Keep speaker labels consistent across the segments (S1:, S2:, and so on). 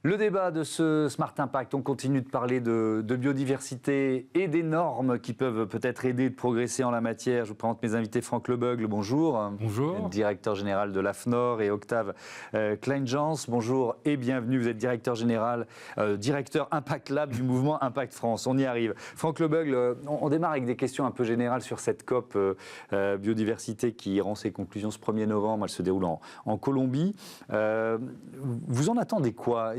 S1: Le débat de ce Smart Impact, on continue de parler de biodiversité et des normes qui peuvent peut-être aider de progresser en la matière. Je vous présente mes invités, Franck Lebeugle, bonjour.
S2: Bonjour.
S1: Directeur général de l'AFNOR, et Octave Kleinjans, bonjour et bienvenue. Vous êtes directeur général, directeur Impact Lab du mouvement Impact France. On y arrive. Franck Lebeugle, on démarre avec des questions un peu générales sur cette COP biodiversité qui rend ses conclusions ce 1er novembre. Elle se déroule en Colombie. Vous en attendez quoi ?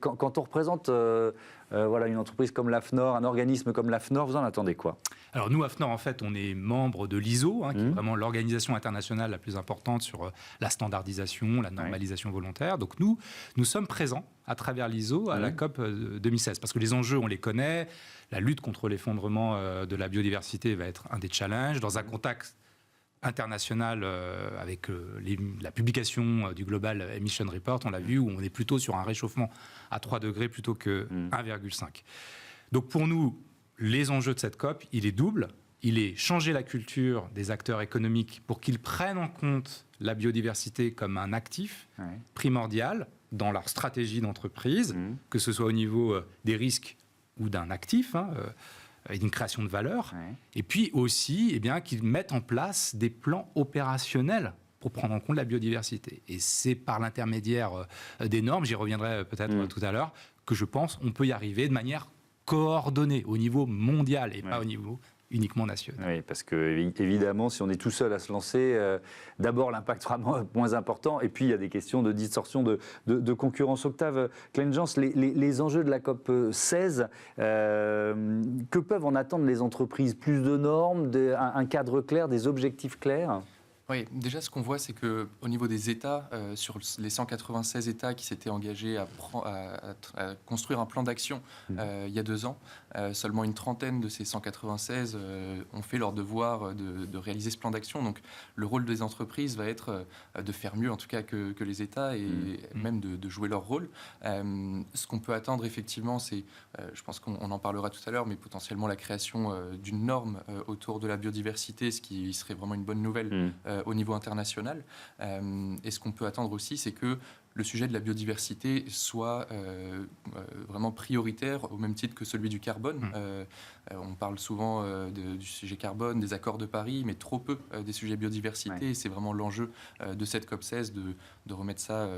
S1: Quand on représente une entreprise comme l'AFNOR, un organisme comme l'AFNOR, vous en attendez quoi ?
S2: Alors nous, AFNOR, en fait, on est membre de l'ISO, qui est vraiment l'organisation internationale la plus importante sur la standardisation, la normalisation volontaire. Donc nous sommes présents à travers l'ISO à la COP 2016. Parce que les enjeux, on les connaît. La lutte contre l'effondrement de la biodiversité va être un des challenges. Dans un contexte international avec la publication du Global Emission Report, on l'a vu, où on est plutôt sur un réchauffement à 3 degrés plutôt que 1,5. Donc pour nous, les enjeux de cette COP, il est double. Il est changer la culture des acteurs économiques pour qu'ils prennent en compte la biodiversité comme un actif primordial dans leur stratégie d'entreprise, que ce soit au niveau des risques ou d'un actif, et d'une création de valeur, et puis aussi qu'ils mettent en place des plans opérationnels pour prendre en compte la biodiversité. Et c'est par l'intermédiaire des normes, j'y reviendrai peut-être tout à l'heure, que je pense on peut y arriver de manière coordonnée au niveau mondial et pas au niveau uniquement national.
S1: Oui, parce que évidemment, si on est tout seul à se lancer, d'abord l'impact sera moins important, et puis il y a des questions de distorsion de concurrence. Octave Kleinjans, les enjeux de la COP 16, que peuvent en attendre les entreprises ? Plus de normes, un cadre clair, des objectifs clairs ?
S3: Oui, déjà ce qu'on voit, c'est qu'au niveau des États, sur les 196 États qui s'étaient engagés à construire un plan d'action il y a 2 ans, seulement une trentaine de ces 196 ont fait leur devoir de réaliser ce plan d'action. Donc le rôle des entreprises va être de faire mieux, en tout cas, que les États, et même de jouer leur rôle. Ce qu'on peut attendre, effectivement, c'est, je pense qu'on en parlera tout à l'heure, mais potentiellement la création d'une norme autour de la biodiversité, ce qui serait vraiment une bonne nouvelle au niveau international. Et ce qu'on peut attendre aussi, c'est que le sujet de la biodiversité soit vraiment prioritaire au même titre que celui du carbone. On parle souvent du sujet carbone, des accords de Paris, mais trop peu des sujets biodiversité. Et c'est vraiment l'enjeu de cette COP16 de remettre ça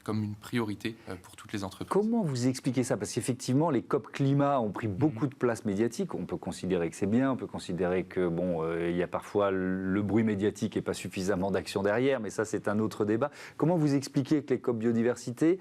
S3: comme une priorité pour toutes les entreprises.
S1: Comment vous expliquez ça ? Parce qu'effectivement, les COP climat ont pris beaucoup de place médiatique. On peut considérer que c'est bien, on peut considérer que il y a parfois le bruit médiatique et pas suffisamment d'action derrière, mais ça c'est un autre débat. Comment vous expliquez que les COP biodiversité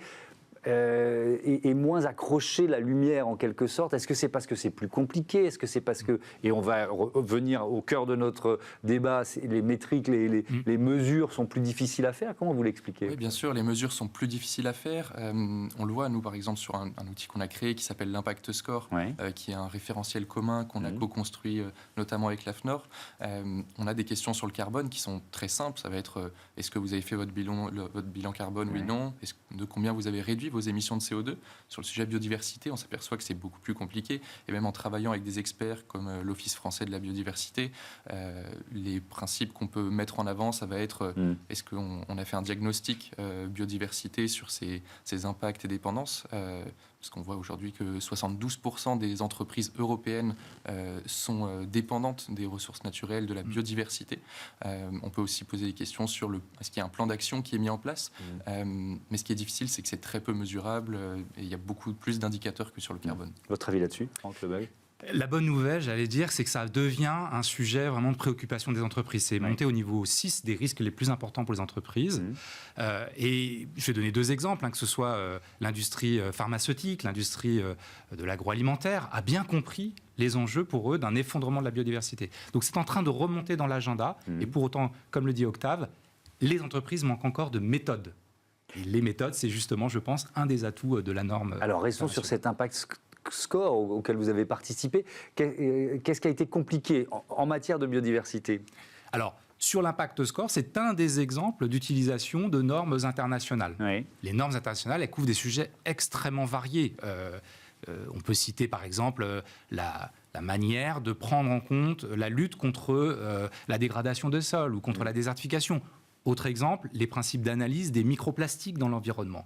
S1: et moins accrocher la lumière en quelque sorte ? Est-ce que c'est parce que c'est plus compliqué ? Est-ce que c'est parce que, et on va revenir au cœur de notre débat, les métriques, les mesures sont plus difficiles à faire ? Comment vous l'expliquez ?
S3: Oui, bien sûr, les mesures sont plus difficiles à faire. On le voit, nous, par exemple, sur un outil qu'on a créé qui s'appelle l'Impact Score, qui est un référentiel commun qu'on a co-construit notamment avec l'AFNOR. On a des questions sur le carbone qui sont très simples. Ça va être, est-ce que vous avez fait votre bilan carbone ? Oui, non. De combien vous avez réduit vos émissions de CO2. Sur le sujet biodiversité, on s'aperçoit que c'est beaucoup plus compliqué. Et même en travaillant avec des experts comme l'Office français de la biodiversité, les principes qu'on peut mettre en avant, ça va être est-ce qu'on a fait un diagnostic biodiversité sur ses impacts et dépendances, parce qu'on voit aujourd'hui que 72% des entreprises européennes sont dépendantes des ressources naturelles, de la biodiversité. On peut aussi poser des questions sur est-ce qu'il y a un plan d'action qui est mis en place. Mais ce qui est difficile, c'est que c'est très peu mesurable et il y a beaucoup plus d'indicateurs que sur le carbone.
S1: Votre avis là-dessus, Franck Lebeugle ?
S2: La bonne nouvelle, j'allais dire, c'est que ça devient un sujet vraiment de préoccupation des entreprises. C'est monté au niveau 6 des risques les plus importants pour les entreprises. Et je vais donner 2 exemples, que ce soit l'industrie pharmaceutique, l'industrie de l'agroalimentaire, a bien compris les enjeux pour eux d'un effondrement de la biodiversité. Donc c'est en train de remonter dans l'agenda. Et pour autant, comme le dit Octave, les entreprises manquent encore de méthodes. Et les méthodes, c'est justement, je pense, un des atouts de la norme.
S1: Alors restons sur cet impact score auquel vous avez participé. Qu'est-ce qui a été compliqué en matière de biodiversité ?
S2: Alors, sur l'impact score, c'est un des exemples d'utilisation de normes internationales. Les normes internationales, elles couvrent des sujets extrêmement variés. On peut citer par exemple la manière de prendre en compte la lutte contre la dégradation des sols ou contre la désertification. Autre exemple, les principes d'analyse des microplastiques dans l'environnement.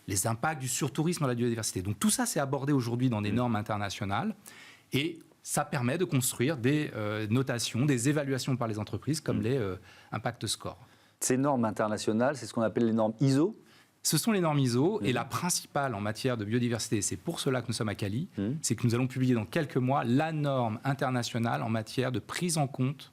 S2: les impacts du surtourisme dans la biodiversité. Donc tout ça, c'est abordé aujourd'hui dans des normes internationales et ça permet de construire des notations, des évaluations par les entreprises comme les impact scores.
S1: Ces normes internationales, c'est ce qu'on appelle les normes ISO.
S2: Ce sont les normes ISO et la principale en matière de biodiversité, c'est pour cela que nous sommes à Cali, c'est que nous allons publier dans quelques mois la norme internationale en matière de prise en compte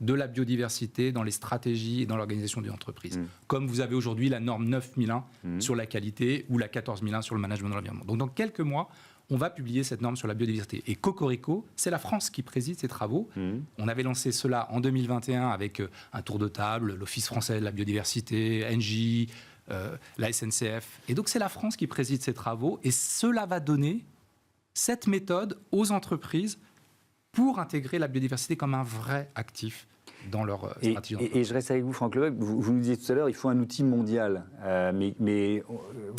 S2: de la biodiversité dans les stratégies et dans l'organisation d'une entreprise. Comme vous avez aujourd'hui la norme 9001 sur la qualité ou la 14001 sur le management de l'environnement. Donc dans quelques mois, on va publier cette norme sur la biodiversité. Et Cocorico, c'est la France qui préside ces travaux. On avait lancé cela en 2021 avec un tour de table, l'Office français de la biodiversité, Engie, la SNCF. Et donc c'est la France qui préside ces travaux et cela va donner cette méthode aux entreprises pour intégrer la biodiversité comme un vrai actif dans leur stratégie.
S1: Et je reste avec vous, Franck Leveuil. Vous nous disiez tout à l'heure, il faut un outil mondial. Mais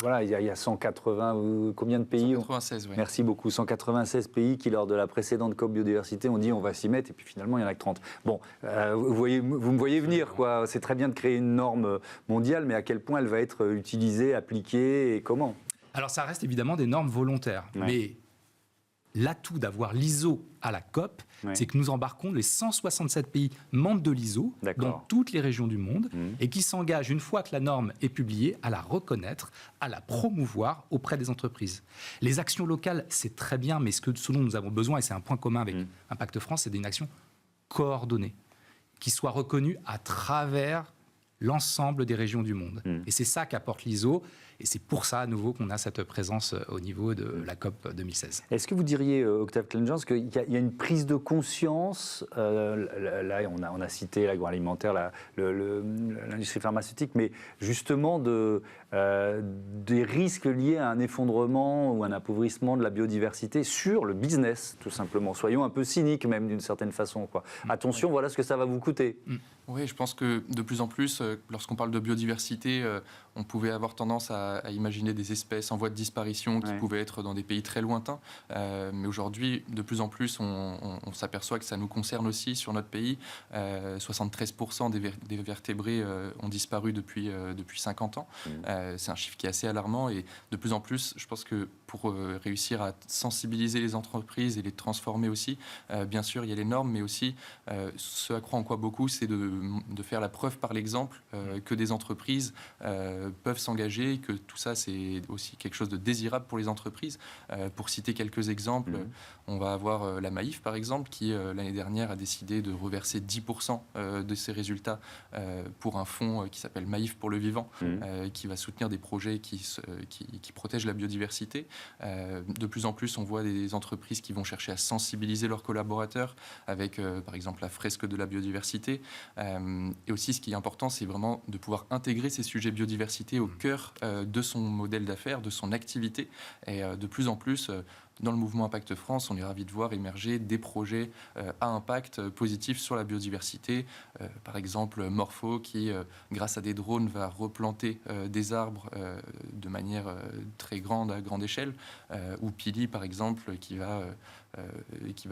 S1: voilà, il y a 180, combien de pays
S3: 196, oui.
S1: Merci beaucoup. 196 pays qui, lors de la précédente COP biodiversité, ont dit on va s'y mettre, et puis finalement, il n'y en a que 30. Bon, vous me voyez venir, quoi. C'est très bien de créer une norme mondiale, mais à quel point elle va être utilisée, appliquée, et comment?
S2: Alors, ça reste évidemment des normes volontaires. Ouais. Mais l'atout d'avoir l'ISO à la COP, c'est que nous embarquons les 167 pays membres de l'ISO dans toutes les régions du monde et qui s'engagent, une fois que la norme est publiée, à la reconnaître, à la promouvoir auprès des entreprises. Les actions locales, c'est très bien, mais ce dont nous avons besoin, et c'est un point commun avec Impact France, c'est d'une action coordonnée, qui soit reconnue à travers l'ensemble des régions du monde. Et c'est ça qu'apporte l'ISO. Et c'est pour ça, à nouveau, qu'on a cette présence au niveau de la COP 2016.
S1: Est-ce que vous diriez, Octave Kleinjans, qu'il y a une prise de conscience, là on a cité l'agroalimentaire, l'industrie pharmaceutique, mais justement des risques liés à un effondrement ou un appauvrissement de la biodiversité sur le business, tout simplement. Soyons un peu cyniques même, d'une certaine façon, quoi. Attention, voilà ce que ça va vous coûter.
S3: Oui, je pense que de plus en plus, lorsqu'on parle de biodiversité, on pouvait avoir tendance à imaginer des espèces en voie de disparition qui pouvaient être dans des pays très lointains. Mais aujourd'hui, de plus en plus, on s'aperçoit que ça nous concerne aussi sur notre pays. 73% des vertébrés ont disparu depuis 50 ans. C'est un chiffre qui est assez alarmant et de plus en plus, je pense que pour réussir à sensibiliser les entreprises et les transformer aussi, bien sûr, il y a les normes, mais aussi ce à quoi on croit beaucoup, c'est de faire la preuve par l'exemple que des entreprises peuvent s'engager, que tout ça, c'est aussi quelque chose de désirable pour les entreprises. Pour citer quelques exemples, on va avoir la Maïf, par exemple, qui, l'année dernière, a décidé de reverser 10% de ses résultats pour un fonds qui s'appelle Maïf pour le vivant, qui va soutenir des projets qui protègent la biodiversité. De plus en plus, on voit des entreprises qui vont chercher à sensibiliser leurs collaborateurs avec, par exemple, la fresque de la biodiversité. Et aussi, ce qui est important, c'est vraiment de pouvoir intégrer ces sujets biodiversité au cœur de son modèle d'affaires, de son activité. Et de plus en plus, dans le mouvement Impact France, on est ravis de voir émerger des projets à impact positif sur la biodiversité. Par exemple, Morpho, qui, grâce à des drones, va replanter des arbres de manière très grande, à grande échelle. Ou Pili, par exemple, qui va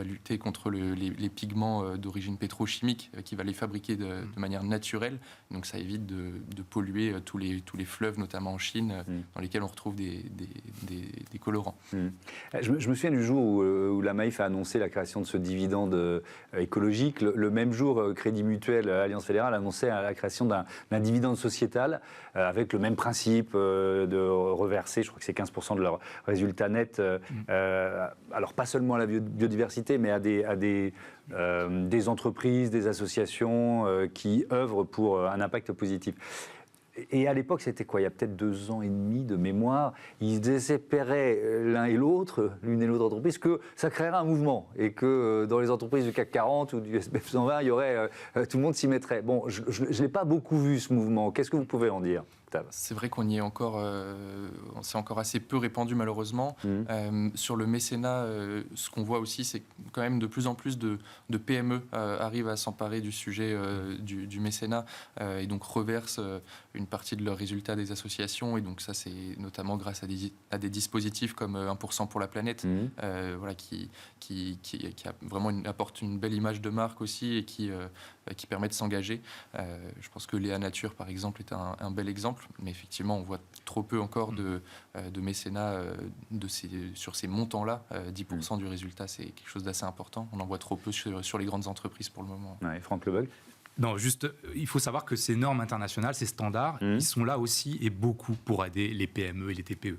S3: lutter contre les pigments d'origine pétrochimique, qui va les fabriquer de manière naturelle. Donc ça évite de polluer tous les fleuves, notamment en Chine, dans lesquels on retrouve des colorants.
S1: Je me souviens du jour où la Maïf a annoncé la création de ce dividende écologique. Le même jour, Crédit Mutuel, Alliance Fédérale, annonçait la création d'un dividende sociétal avec le même principe de reverser, je crois que c'est 15% de leur résultat net, alors pas seulement à la biodiversité, mais à des entreprises, des associations qui œuvrent pour un impact positif. Et à l'époque, c'était quoi? Il y a peut-être 2 ans et demi de mémoire. Ils désespéraient l'un et l'autre, l'une et l'autre entreprise, que ça créerait un mouvement et que dans les entreprises du CAC 40 ou du SBF 120, il y aurait, tout le monde s'y mettrait. Bon, je ne l'ai pas beaucoup vu, ce mouvement. Qu'est-ce que vous pouvez en dire?
S3: C'est vrai qu'on y est encore, c'est encore assez peu répandu malheureusement. Sur le mécénat, ce qu'on voit aussi, c'est quand même de plus en plus de PME arrivent à s'emparer du sujet du mécénat et donc reversent une partie de leurs résultats des associations. Et donc ça, c'est notamment grâce à des dispositifs comme 1% pour la planète, voilà, qui a vraiment apporte une belle image de marque aussi et qui qui permet de s'engager. Je pense que Léa Nature, par exemple, est un bel exemple, mais effectivement, on voit trop peu encore de mécénat sur ces montants-là. 10% du résultat, c'est quelque chose d'assez important. On en voit trop peu sur les grandes entreprises pour le moment.
S1: Ouais, Franck Lebel.
S2: Non, juste, il faut savoir que ces normes internationales, ces standards, ils sont là aussi et beaucoup pour aider les PME et les TPE.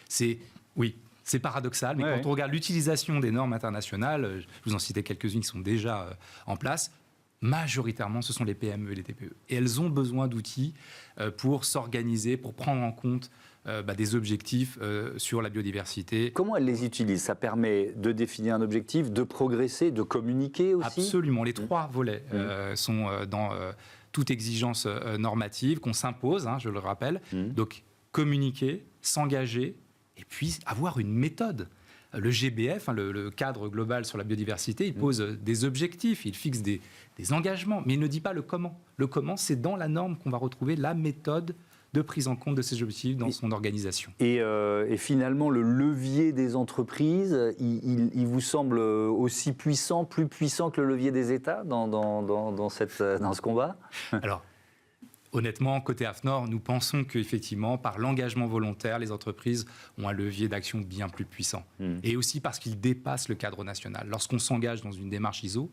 S2: C'est paradoxal, mais quand on regarde l'utilisation des normes internationales, je vous en citais quelques-unes qui sont déjà en place, majoritairement, ce sont les PME et les TPE. Et elles ont besoin d'outils pour s'organiser, pour prendre en compte des objectifs sur la biodiversité.
S1: Comment elles les utilisent? Ça permet de définir un objectif, de progresser, de communiquer aussi?
S2: Absolument. Les 3 volets sont dans toute exigence normative qu'on s'impose, je le rappelle. Donc, communiquer, s'engager, et puis avoir une méthode. Le GBF, le cadre global sur la biodiversité, il pose des objectifs, il fixe des engagements, mais il ne dit pas le comment. Le comment, c'est dans la norme qu'on va retrouver la méthode de prise en compte de ces objectifs dans son organisation.
S1: Et finalement, le levier des entreprises, il vous semble aussi puissant, plus puissant que le levier des États dans ce combat?
S2: Alors, honnêtement, côté AFNOR, nous pensons qu'effectivement, par l'engagement volontaire, les entreprises ont un levier d'action bien plus puissant. Et aussi parce qu'il dépasse le cadre national. Lorsqu'on s'engage dans une démarche ISO,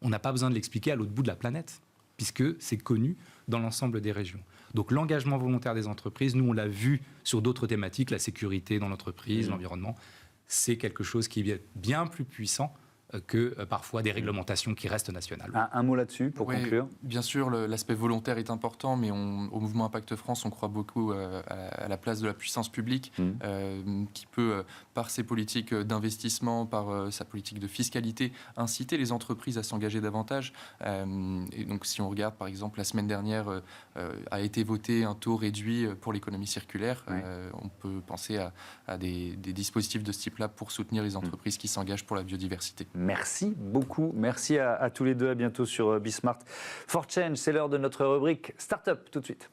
S2: on n'a pas besoin de l'expliquer à l'autre bout de la planète, puisque c'est connu dans l'ensemble des régions. Donc l'engagement volontaire des entreprises, nous on l'a vu sur d'autres thématiques, la sécurité dans l'entreprise, l'environnement, c'est quelque chose qui est bien plus puissant que parfois des réglementations qui restent nationales.
S1: Un mot là-dessus pour conclure.
S3: Bien sûr, l'aspect volontaire est important, mais au mouvement Impact France, on croit beaucoup à la place de la puissance publique qui peut, par ses politiques d'investissement, par sa politique de fiscalité, inciter les entreprises à s'engager davantage. Et donc, si on regarde, par exemple, la semaine dernière a été voté un taux réduit pour l'économie circulaire. On peut penser à des dispositifs de ce type-là pour soutenir les entreprises qui s'engagent pour la biodiversité.
S1: Merci beaucoup. Merci à tous les deux. À bientôt sur Bismart. For Change, c'est l'heure de notre rubrique Startup tout de suite.